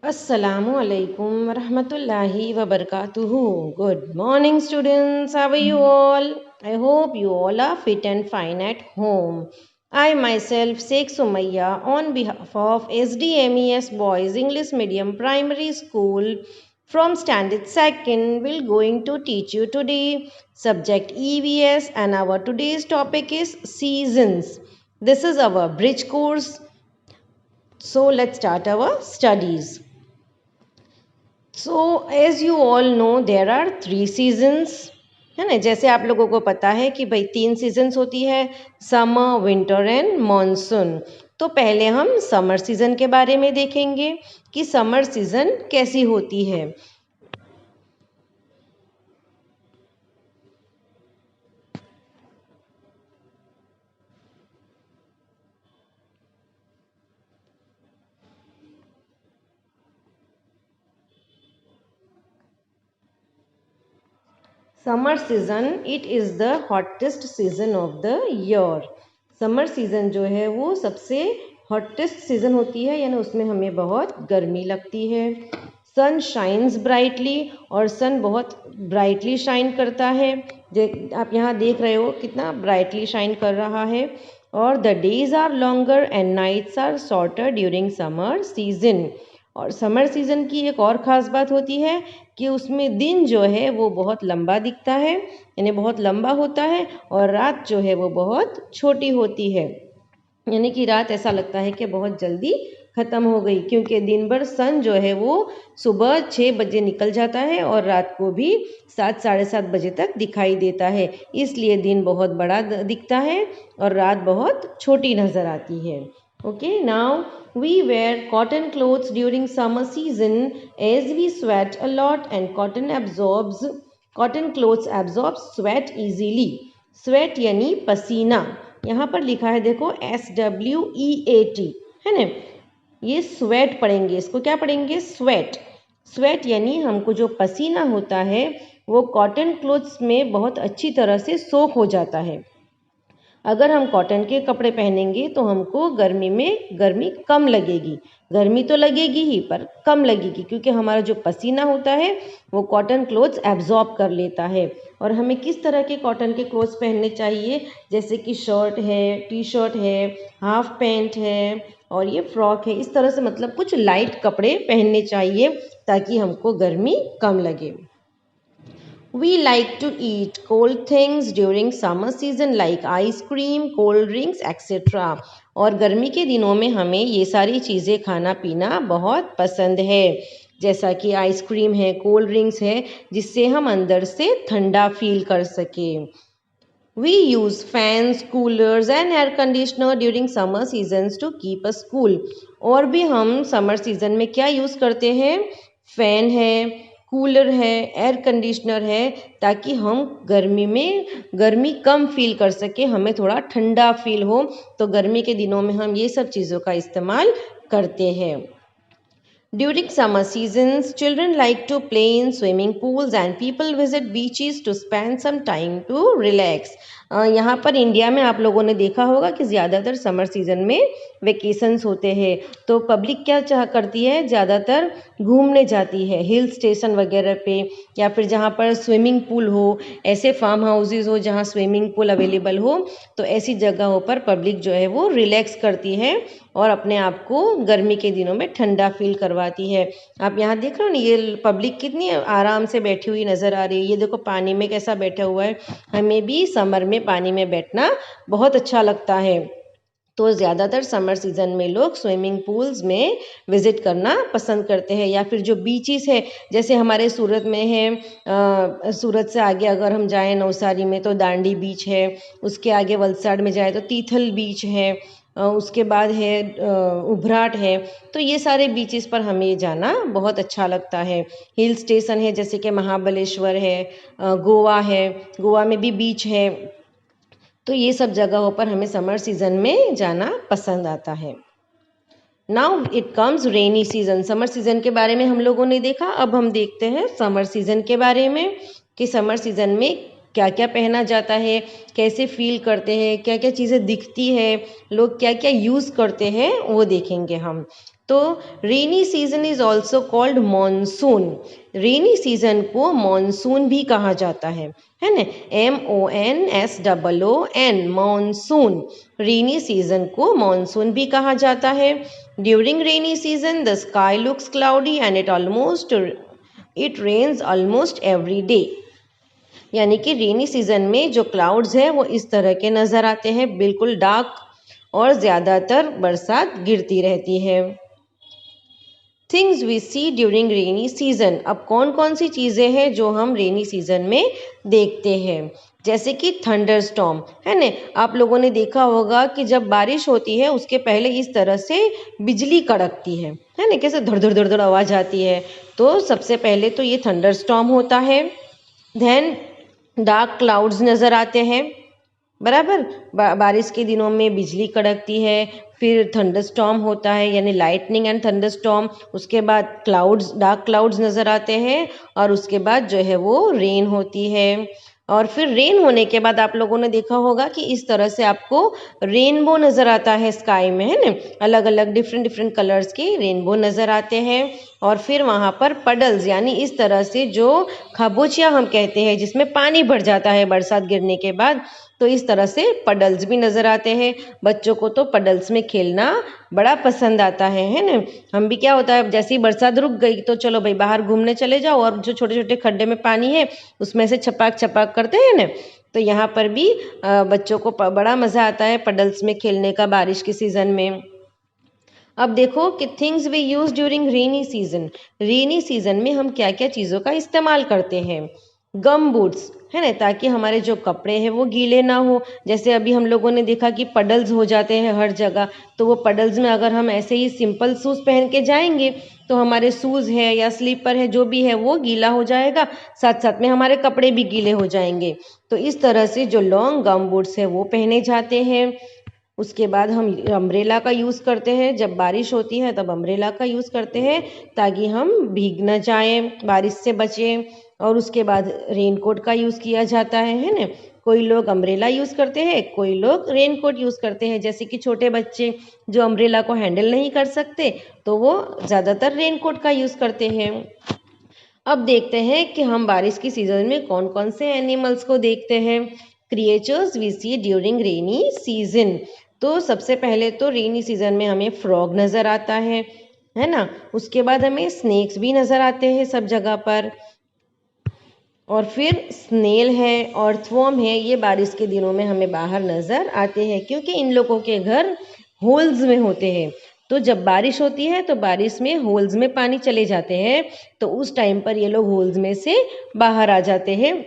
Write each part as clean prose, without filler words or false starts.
Assalamu alaikum warahmatullahi wabarakatuhu. Good morning, students. How are you all? I hope you all are fit and fine at home. I myself, Sheikh Sumayya, on behalf of SDMES Boys English Medium Primary School from Standard 2nd, will going to teach you today subject EVS, and our today's topic is seasons. This is our bridge course. So let's start our studies. So as you all know there are 3 seasons, है ना। जैसे आप लोगों को पता है कि भाई 3 सीजन्स होती है, समर, विंटर एंड मॉनसून। तो पहले हम समर सीजन के बारे में देखेंगे कि समर सीजन कैसी होती है। Summer season it is the hottest season of the year. Summer season जो है वो सबसे हॉटेस्ट सीजन होती है, यानी उसमें हमें बहुत गर्मी लगती है। सन शाइन्स ब्राइटली, और सन बहुत ब्राइटली शाइन करता है। आप यहाँ देख रहे हो कितना ब्राइटली शाइन कर रहा है। और the days are longer and nights are shorter during summer season. और समर सीजन की एक और ख़ास बात होती है कि उसमें दिन जो है वो बहुत लंबा दिखता है, यानी बहुत लंबा होता है, और रात जो है वो बहुत छोटी होती है, यानी कि रात ऐसा लगता है कि बहुत जल्दी ख़त्म हो गई, क्योंकि दिन भर सन जो है वो सुबह 6 बजे निकल जाता है और रात को भी 7 साढ़े 7 बजे तक दिखाई देता है। इसलिए दिन बहुत बड़ा दिखता है और रात बहुत छोटी नज़र आती है। Okay, now we wear cotton clothes during summer season as we sweat a lot, and cotton clothes absorb sweat easily. Sweat यानी पसीना, यहाँ पर लिखा है देखो SWEAT, है ना। ये स्वेट पढ़ेंगे, इसको क्या पढ़ेंगे? स्वेट। स्वेट यानी हमको जो पसीना होता है वो कॉटन क्लोथ्स में बहुत अच्छी तरह से सोख हो जाता है। अगर हम कॉटन के कपड़े पहनेंगे तो हमको गर्मी में गर्मी कम लगेगी। गर्मी तो लगेगी ही पर कम लगेगी, क्योंकि हमारा जो पसीना होता है वो कॉटन क्लोथ्स एब्जॉर्ब कर लेता है। और हमें किस तरह के कॉटन के क्लोथ्स पहनने चाहिए? जैसे कि शर्ट है, टी शर्ट है, हाफ पैंट है और ये फ्रॉक है। इस तरह से मतलब कुछ लाइट कपड़े पहनने चाहिए ताकि हमको गर्मी कम लगे। We like to eat cold things during summer season like ice cream, cold drinks, etc. और गर्मी के दिनों में हमें ये सारी चीज़ें खाना पीना बहुत पसंद है, जैसा कि आइसक्रीम है, कोल्ड ड्रिंक्स है, जिससे हम अंदर से ठंडा फील कर सकें। We use fans, coolers and air conditioner during summer seasons to keep us cool. और भी हम समर सीजन में क्या यूज़ करते हैं? फैन है, कूलर है, एयर कंडीशनर है, ताकि हम गर्मी में गर्मी कम फील कर सके, हमें थोड़ा ठंडा फील हो। तो गर्मी के दिनों में हम ये सब चीज़ों का इस्तेमाल करते हैं। During summer seasons, children like to play in swimming pools and people visit beaches to spend some time to relax. यहाँ पर इंडिया में आप लोगों ने देखा होगा कि ज़्यादातर समर सीजन में वेकेशंस होते हैं, तो पब्लिक क्या करती है? ज़्यादातर घूमने जाती है हिल स्टेशन वगैरह पे, या फिर जहाँ पर स्विमिंग पूल हो, ऐसे फार्म हाउसेज हो जहाँ स्विमिंग पूल अवेलेबल हो, तो ऐसी जगहों पर पब्लिक जो है वो रिलैक्स करती है और अपने आप को गर्मी के दिनों में ठंडा फील करवाती है। आप यहाँ देख रहे हो ना, ये पब्लिक कितनी आराम से बैठी हुई नज़र आ रही है। ये देखो पानी में कैसा बैठा हुआ है। हमें भी समर में पानी में बैठना बहुत अच्छा लगता है, तो ज़्यादातर समर सीज़न में लोग स्विमिंग पूल्स में विज़िट करना पसंद करते हैं। या फिर जो बीचेस है, जैसे हमारे सूरत में है, सूरत से आगे अगर हम जाएं नवसारी में तो दांडी बीच है, उसके आगे वलसाड़ में जाए तो तीथल बीच है, उसके बाद है उभराट है। तो ये सारे बीचेस पर हमें जाना बहुत अच्छा लगता है। हिल स्टेशन है जैसे कि महाबलेश्वर है, गोवा है, गोवा में भी बीच है, तो ये सब जगहों पर हमें समर सीजन में जाना पसंद आता है। Now it comes rainy season. Summer season के बारे में हम लोगों ने देखा, अब हम देखते हैं समर सीजन के बारे में कि समर सीजन में क्या क्या पहना जाता है, कैसे फील करते हैं, क्या क्या चीज़ें दिखती है, लोग क्या क्या यूज़ करते हैं, वो देखेंगे हम। तो rainy season is also called monsoon. Rainy season को मॉनसून भी कहा जाता है ना, MONSOON, मॉनसून। रेनी सीजन को मॉनसून भी कहा जाता है। During rainy season the sky looks cloudy and it rains almost every day. यानी कि रेनी सीजन में जो क्लाउड्स हैं वो इस तरह के नज़र आते हैं, बिल्कुल डार्क, और ज़्यादातर बरसात गिरती रहती है। Things we see during rainy season. अब कौन कौन सी चीज़ें हैं जो हम रेनी सीजन में देखते हैं, जैसे कि थंडर स्टॉर्म, है ना। आप लोगों ने देखा होगा कि जब बारिश होती है उसके पहले इस तरह से बिजली कड़कती है ना, कैसे धड़ धड़ धड़ धड़ आवाज़ आती है। तो सबसे पहले तो ये थंडर स्टॉर्म होता है। देन डार्क क्लाउड्स नज़र आते हैं, बराबर। बारिश के दिनों में बिजली कड़कती है, फिर थंडरस्टॉर्म होता है यानी लाइटनिंग एंड थंडरस्टॉर्म। उसके बाद क्लाउड्स, डार्क क्लाउड्स नज़र आते हैं, और उसके बाद जो है वो रेन होती है। और फिर रेन होने के बाद आप लोगों ने देखा होगा कि इस तरह से आपको रेनबो नज़र आता है स्काई में, है ना। अलग अलग डिफरेंट डिफरेंट कलर्स के रेनबो नज़र आते हैं। और फिर वहाँ पर पडल्स, यानी इस तरह से जो खाबोचिया हम कहते हैं, जिसमें पानी भर जाता है बरसात गिरने के बाद, तो इस तरह से पडल्स भी नज़र आते हैं। बच्चों को तो पडल्स में खेलना बड़ा पसंद आता है ना। हम भी, क्या होता है, जैसे ही बरसात रुक गई तो चलो भाई बाहर घूमने चले जाओ, और जो छोटे छोटे खड्डे में पानी है उसमें से छपाक छपाक करते हैं ना। तो यहाँ पर भी बच्चों को बड़ा मज़ा आता है पडल्स में खेलने का बारिश के सीज़न में। अब देखो कि things we use during rainy season. Rainy season में हम क्या क्या चीज़ों का इस्तेमाल करते हैं। गम बूट्स, है ना, ताकि हमारे जो कपड़े हैं वो गीले ना हो। जैसे अभी हम लोगों ने देखा कि पडल्स हो जाते हैं हर जगह, तो वो पडल्स में अगर हम ऐसे ही सिंपल शूज़ पहन के जाएंगे तो हमारे शूज़ है या स्लीपर है जो भी है वो गीला हो जाएगा, साथ साथ में हमारे कपड़े भी गीले हो जाएंगे। तो इस तरह से जो लॉन्ग गम बूट्स है वो पहने जाते हैं। उसके बाद हम अम्ब्रेला का यूज़ करते हैं, जब बारिश होती है तब अम्ब्रेला का यूज़ करते हैं ताकि हम भीग न जाएं, बारिश से बचें। और उसके बाद रेनकोट का यूज़ किया जाता है ना। कोई लोग अम्ब्रेला यूज़ करते हैं, कोई लोग रेनकोट यूज़ करते हैं। जैसे कि छोटे बच्चे जो अम्ब्रेला को हैंडल नहीं कर सकते तो वो ज़्यादातर रेनकोट का यूज़ करते हैं। अब देखते हैं कि हम बारिश की सीजन में कौन कौन से एनिमल्स को देखते हैं। Creatures we see during rainy season. तो सबसे पहले तो रेनी सीजन में हमें फ्रॉग नज़र आता है ना। उसके बाद हमें स्नेक्स भी नज़र आते हैं सब जगह पर। और फिर स्नेल है, अर्थवर्म है, ये बारिश के दिनों में हमें बाहर नज़र आते हैं क्योंकि इन लोगों के घर होल्स में होते हैं। तो जब बारिश होती है तो बारिश में होल्स में पानी चले जाते हैं, तो उस टाइम पर ये लोग होल्स में से बाहर आ जाते हैं।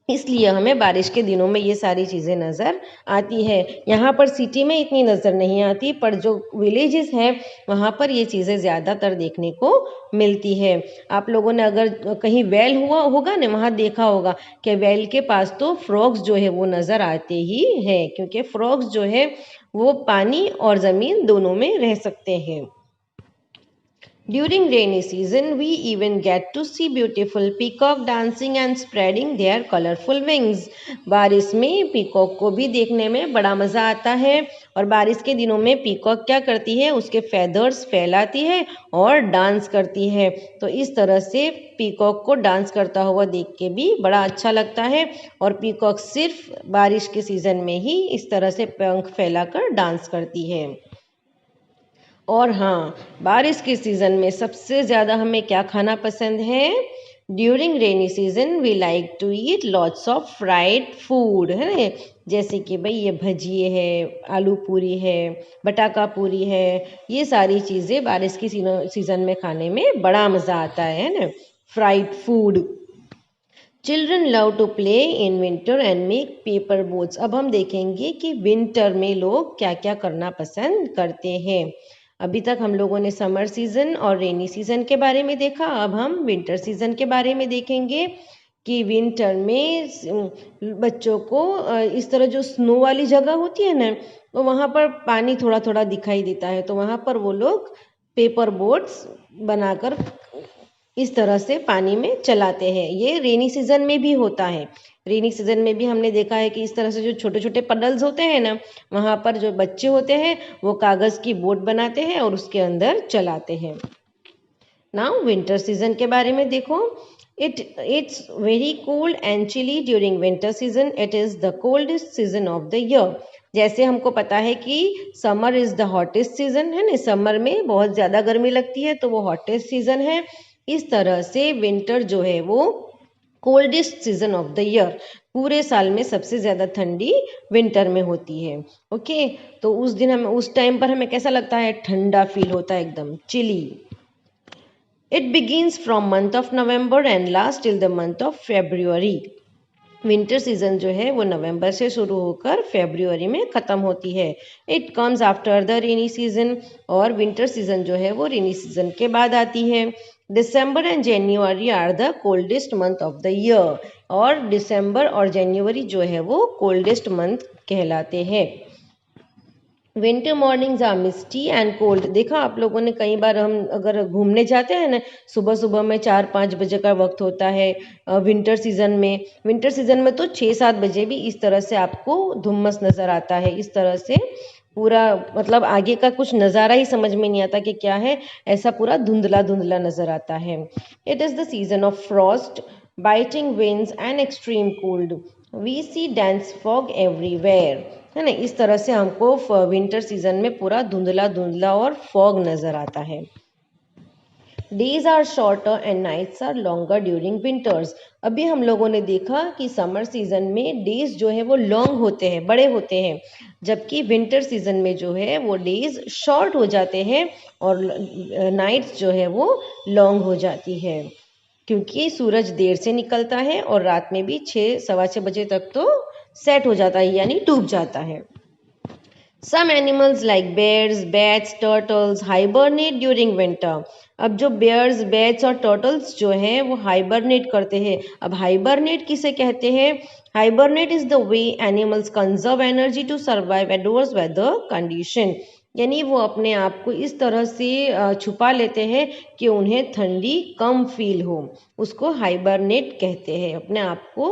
इसलिए हमें बारिश के दिनों में ये सारी चीज़ें नज़र आती है। यहाँ पर सिटी में इतनी नज़र नहीं आती, पर जो विलेजेस हैं वहाँ पर ये चीज़ें ज़्यादातर देखने को मिलती है। आप लोगों ने अगर कहीं वेल हुआ होगा ना, वहाँ देखा होगा कि वेल के पास तो फ्रॉग्स जो है वो नज़र आते ही हैं, क्योंकि फ्रॉग्स जो है वो पानी और ज़मीन दोनों में रह सकते हैं। During rainy season, we even get to see beautiful peacock dancing and spreading their colorful wings. बारिश में पीकॉक को भी देखने में बड़ा मज़ा आता है। और बारिश के दिनों में पीकॉक क्या करती है, उसके फेदर्स फैलाती है और डांस करती है। तो इस तरह से पीकॉक को डांस करता हुआ देख के भी बड़ा अच्छा लगता है। और पीकॉक सिर्फ बारिश के सीज़न में ही इस तरह से पंख फैलाकर डांस करती है। और हाँ, बारिश के सीज़न में सबसे ज़्यादा हमें क्या खाना पसंद है। During rainy season we like to eat lots of fried food, है ना। जैसे कि भाई ये भजिए है, आलू पूरी है, बटाका पूरी है, ये सारी चीज़ें बारिश की सीज़न में खाने में बड़ा मज़ा आता है ना। Fried food. Children love to play in winter and make paper boats. अब हम देखेंगे कि विंटर में लोग क्या क्या करना पसंद करते हैं। अभी तक हम लोगों ने समर सीजन और रेनी सीजन के बारे में देखा, अब हम विंटर सीजन के बारे में देखेंगे कि विंटर में बच्चों को इस तरह जो स्नो वाली जगह होती है ना, तो वहाँ पर पानी थोड़ा थोड़ा दिखाई देता है, तो वहाँ पर वो लोग पेपर बोट्स बनाकर इस तरह से पानी में चलाते हैं। ये रेनी सीजन में भी होता है। रेनी सीजन में भी हमने देखा है कि इस तरह से जो छोटे छोटे पडल्स होते हैं ना, वहाँ पर जो बच्चे होते हैं वो कागज़ की बोट बनाते हैं और उसके अंदर चलाते हैं। नाउ विंटर सीजन के बारे में देखो। It's very cold and chilly during winter season. It is the coldest season of the year. जैसे हमको पता है कि summer is the hottest season है ना, समर में बहुत ज़्यादा गर्मी लगती है तो वो हॉटेस्ट सीजन है। इस तरह से विंटर जो है वो coldest season of the year, पूरे साल में सबसे ज़्यादा ठंडी विंटर में होती है। ओके, तो उस दिन हमें उस टाइम पर हमें कैसा लगता है, ठंडा फील होता है, एकदम chilli. It begins from month of November and lasts till the month of February. Winter season जो है वो नवंबर से शुरू होकर फरवरी में ख़त्म होती है। It comes after the rainy season, और विंटर सीजन जो है वो रेनी सीजन के बाद आती है। December and January are the coldest month of the year, और दिसंबर और जनवरी जो है वो कोल्डेस्ट मंथ कहलाते हैं। Winter mornings are misty and cold. देखा आप लोगों ने, कई बार हम अगर घूमने जाते हैं ना, सुबह सुबह में 4-5 बजे का वक्त होता है विंटर सीजन में। विंटर सीजन में तो 6-7 बजे भी इस तरह से आपको धुम्मस नज़र आता है। इस तरह से पूरा मतलब आगे का कुछ नज़ारा ही समझ में नहीं आता कि क्या है, ऐसा पूरा धुंधला धुंधला नज़र आता है। It is the season of frost, biting winds and extreme cold. We see dense fog everywhere, है ना। इस तरह से हमको विंटर सीजन में पूरा धुंधला धुंधला और फॉग नजर आता है। Days are shorter and nights are longer during winters. अभी हम लोगों ने देखा कि समर सीजन में डेज जो है वो लॉन्ग होते हैं, बड़े होते हैं, जबकि विंटर सीजन में जो है वो डेज शॉर्ट हो जाते हैं और नाइट्स जो है वो लॉन्ग हो जाती है, क्योंकि सूरज देर से निकलता है और रात में भी 6-6:15 बजे तक तो सेट हो जाता है, यानी डूब जाता है। Some animals like bears, bats, turtles hibernate during winter. अब जो bears, bats और turtles जो हैं वो hibernate करते हैं। अब hibernate किसे कहते हैं? Hibernate is the way animals conserve energy to survive adverse weather condition. यानी वो अपने आप को इस तरह से छुपा लेते हैं कि उन्हें ठंडी कम फील हो, उसको हाइबरनेट कहते हैं, अपने आप को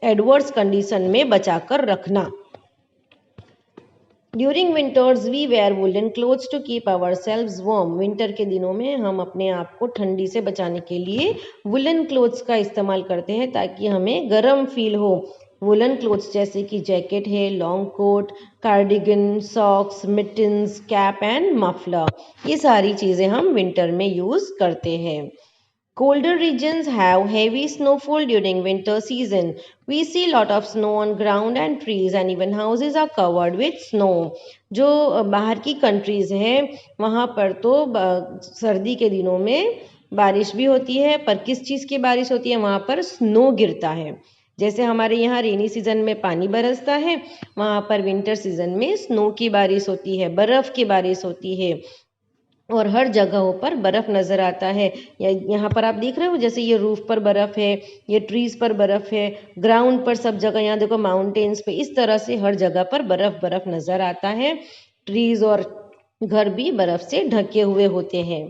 एडवर्स कंडीशन में बचाकर रखना। During winters we wear woollen clothes to keep ourselves warm. Winter के दिनों में हम अपने आप को ठंडी से बचाने के लिए वुलन क्लोथ्स का इस्तेमाल करते हैं ताकि हमें गर्म फील हो। वुलन क्लोथ्स जैसे कि जैकेट है, long coat, cardigan, socks, mittens, cap and muffler, ये सारी चीज़ें हम विंटर में यूज़ करते हैं। Colder regions have heavy snowfall during winter season. We see lot of snow on ground and trees and even houses are covered with snow. जो बाहर की कंट्रीज हैं वहाँ पर तो सर्दी के दिनों में बारिश भी होती है, पर किस चीज़ की बारिश होती है, वहाँ पर स्नो गिरता है। जैसे हमारे यहाँ रेनी सीजन में पानी बरसता है, वहाँ पर विंटर सीजन में स्नो की बारिश होती है, बर्फ़ की बारिश होती है, और हर जगहों पर बर्फ़ नज़र आता है। यहाँ पर आप देख रहे हो, जैसे ये रूफ पर बर्फ़ है, ये ट्रीज़ पर बर्फ़ है, ग्राउंड पर सब जगह, यहाँ देखो माउंटेन्स पे, इस तरह से हर जगह पर बर्फ़ नज़र आता है। ट्रीज़ और घर भी बर्फ़ से ढके हुए होते हैं।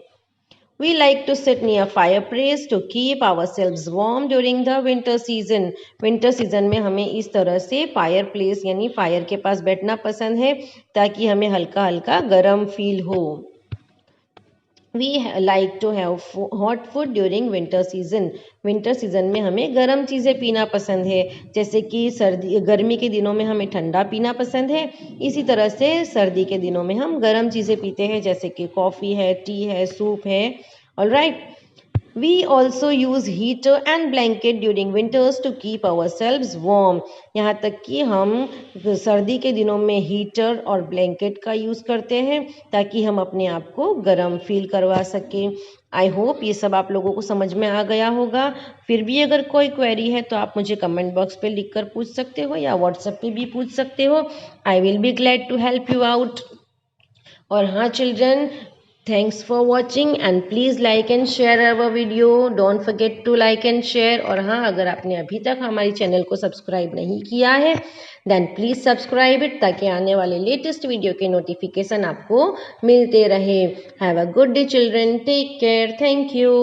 We like to sit near fireplace to keep ourselves warm during the winter season. Winter season में हमें इस तरह से फायर प्लेस यानी फायर के पास बैठना पसंद है ताकि हमें हल्का हल्का गर्म फील हो। We like to have hot food during winter season. Winter season में हमें गर्म चीज़ें पीना पसंद है, जैसे कि गर्मी के दिनों में हमें ठंडा पीना पसंद है, इसी तरह से सर्दी के दिनों में हम गर्म चीज़ें पीते हैं, जैसे कि कॉफ़ी है, टी है, सूप है। Alright, We also use heater and blanket during winters to keep ourselves warm. यहाँ तक कि हम सर्दी के दिनों में हीटर और ब्लैंकेट का यूज़ करते हैं ताकि हम अपने आप को गर्म फील करवा सकें। आई होप ये सब आप लोगों को समझ में आ गया होगा। फिर भी अगर कोई क्वेरी है तो आप मुझे कमेंट बॉक्स पे लिख कर पूछ सकते हो या व्हाट्सएप पे भी पूछ सकते हो। I will be glad to help you out. और हाँ children, thanks for watching and please like and share our video. Don't forget to like and share. और हाँ, अगर आपने अभी तक हमारी चैनल को सब्सक्राइब नहीं किया है then please subscribe it ताकि आने वाले लेटेस्ट वीडियो के नोटिफिकेशन आपको मिलते रहे। Have a good day children. Take care. Thank you.